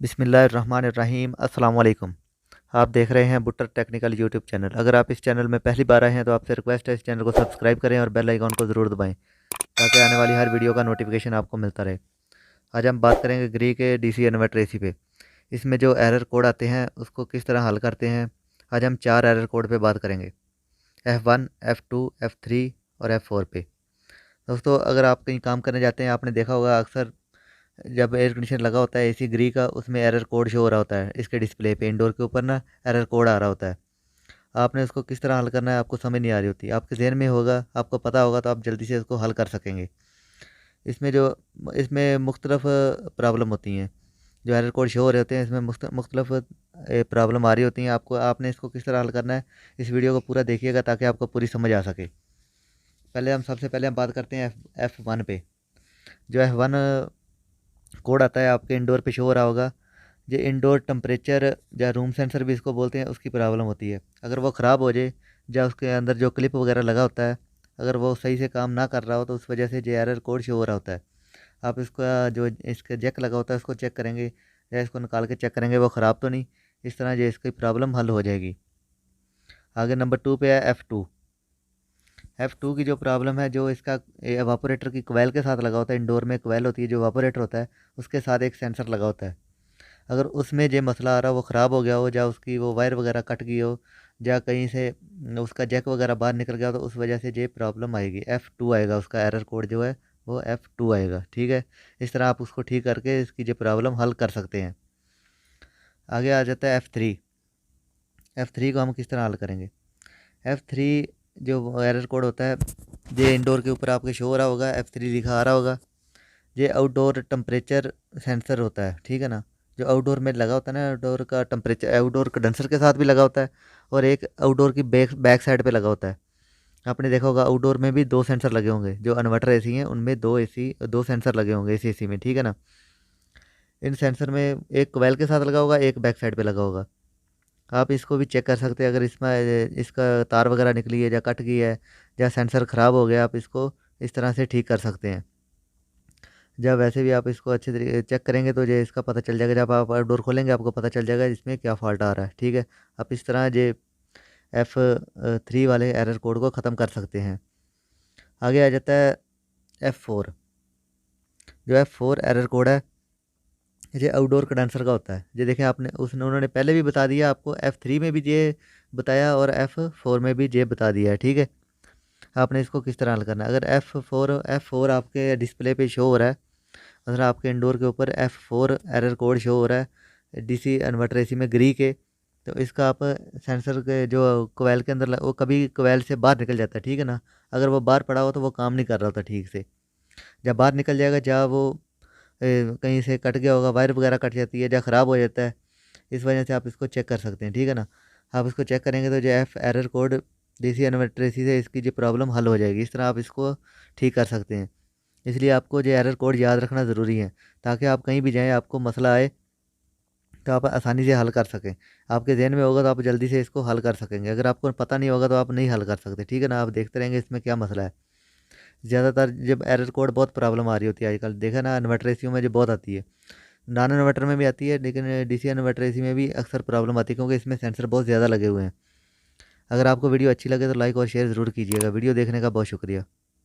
बिस्मिल्लाहिर्रहमानिर्रहीम अस्सलाम वालेकुम। आप देख रहे हैं बुटर टेक्निकल यूट्यूब चैनल। अगर आप इस चैनल में पहली बार आए हैं तो आपसे रिक्वेस्ट है इस चैनल को सब्सक्राइब करें और बेल आइकॉन को ज़रूर दबाएं ताकि आने वाली हर वीडियो का नोटिफिकेशन आपको मिलता रहे। आज हम बात करेंगे ग्री के डीसी इन्वर्टर एसी पे। इसमें जो एरर कोड आते हैं उसको किस तरह हल करते हैं। आज हम 4 एरर कोड पे बात करेंगे, F1, F2, F3 और F4 पे। दोस्तों, अगर आप कहीं काम करने जाते हैं, आपने देखा होगा अक्सर जब एयर कंडीशनर लगा होता है एसी ग्री का, उसमें एरर कोड शो हो रहा होता है। इसके डिस्प्ले पे इंडोर के ऊपर ना एरर कोड आ रहा होता है। आपने उसको किस तरह हल करना है आपको समझ नहीं आ रही होती, आपके जहन में होगा, आपको पता होगा तो आप जल्दी से इसको हल कर सकेंगे। इसमें जो इसमें मुख्तलिफ प्रॉब्लम होती हैं, जो एरर कोड शो हो रहे होते हैं, इसमें मुख्तलिफ प्रॉब्लम आ रही होती हैं। आपने इसको किस तरह हल करना है, इस वीडियो को पूरा देखिएगा ताकि आपको पूरी समझ आ सके। सबसे पहले हम बात करते हैं F1 पे। जो F1 कोड आता है आपके इंडोर पे शो हो रहा होगा। ये इंडोर टेम्परेचर या रूम सेंसर भी इसको बोलते हैं, उसकी प्रॉब्लम होती है। अगर वो ख़राब हो जाए या उसके अंदर जो क्लिप वगैरह लगा होता है, अगर वो सही से काम ना कर रहा हो तो उस वजह से जो एरर कोड शो हो रहा होता है। आप इसका जो इसका जैक लगा होता है उसको चेक करेंगे या इसको निकाल के चेक करेंगे वो ख़राब तो नहीं। इस तरह जो इसकी प्रॉब्लम हल हो जाएगी। आगे नंबर 2 पे है F2 की जो प्रॉब्लम है, जो इसका एवापोरेटर की कोयल के साथ लगा होता है। इंडोर में कोयल होती है, जो एवापोरेटर होता है उसके साथ एक सेंसर लगा होता है। अगर उसमें जो मसला आ रहा हो वो ख़राब हो गया हो, या उसकी वो वायर वगैरह कट गई हो, या कहीं से उसका जैक वगैरह बाहर निकल गया हो, तो उस वजह से ये प्रॉब्लम आएगी। F2 आएगा, उसका एरर कोड जो है वो F2 आएगा। ठीक है, इस तरह आप उसको ठीक करके इसकी जो प्रॉब्लम हल कर सकते हैं। आगे आ जाता है F3 को हम किस तरह हल करेंगे। F3 जो एरर कोड होता है, ये इंडोर के ऊपर आपके शो हो रहा होगा, F3 लिखा आ रहा होगा। ये आउटडोर टेम्परेचर सेंसर होता है, ठीक है ना। जो आउटडोर में लगा होता है ना, आउटडोर का टेम्परेचर आउटडोर कंडेंसर के साथ भी लगा होता है, और एक आउटडोर की बैक बैक साइड पे लगा होता है। आपने देखा होगा आउटडोर में भी 2 सेंसर लगे होंगे। जो इन्वर्टर एसी हैं उनमें 2 सेंसर लगे होंगे इस एसी में, ठीक है ना। इन सेंसर में एक कोयल के साथ लगा होगा, एक बैक साइड पे लगा होगा। आप इसको भी चेक कर सकते हैं। अगर इसमें इसका तार वगैरह निकली है या कट गई है या सेंसर ख़राब हो गया, आप इसको इस तरह से ठीक कर सकते हैं। जब वैसे भी आप इसको अच्छे तरीके चेक करेंगे तो ये इसका पता चल जाएगा। जब आप डोर खोलेंगे आपको पता चल जाएगा इसमें क्या फ़ॉल्ट आ रहा है, ठीक है। आप इस तरह ये F3 वाले एरर कोड को ख़त्म कर सकते हैं। आगे आ जाता है F4। जो F4 एरर कोड है, ये आउटडोर कंडेंसर का होता है। ये देखें, आपने उसने उन्होंने पहले भी बता दिया आपको, F3 में भी ये बताया और F4 में भी ये बता दिया है, ठीक है। आपने इसको किस तरह हल करना है। अगर F4 आपके डिस्प्ले पे शो हो रहा है, मतलब आपके इंडोर के ऊपर F4 एरर कोड शो हो रहा है डीसी इन्वर्टर एसी में ग्री के, तो इसका आप सेंसर के जो कोयल के अंदर वो कभी कोयल से बाहर निकल जाता है, ठीक है ना। अगर वो बाहर पड़ा हो तो वो काम नहीं कर रहा होता ठीक से। जब बाहर निकल जाएगा, जब वो कहीं से कट गया होगा, वायर वगैरह कट जाती है या ख़राब हो जाता है, इस वजह से आप इसको चेक कर सकते हैं, ठीक है ना। आप इसको चेक करेंगे तो जो F error code DC inverter AC से इसकी जो प्रॉब्लम हल हो जाएगी। इस तरह आप इसको ठीक कर सकते हैं। इसलिए आपको जो एरर कोड याद रखना ज़रूरी है, ताकि आप कहीं भी जाएँ, आपको मसला आए तो आप आसानी से हल कर सकें। आपके ज़हन में होगा तो आप जल्दी से इसको हल कर सकेंगे। अगर आपको पता नहीं होगा तो आप नहीं हल कर सकते, ठीक है ना। आप देखते रहेंगे इसमें क्या मसला है। ज़्यादातर जब एरर कोड बहुत प्रॉब्लम आ रही होती है आजकल, देखा ना, इन्वर्टर एसीओ में जो बहुत आती है। नॉन इन्वर्टर में भी आती है, लेकिन डीसी इन्वर्टर एसी में भी अक्सर प्रॉब्लम आती है, क्योंकि इसमें सेंसर बहुत ज़्यादा लगे हुए हैं। अगर आपको वीडियो अच्छी लगे तो लाइक और शेयर ज़रूर कीजिएगा। वीडियो देखने का बहुत शुक्रिया।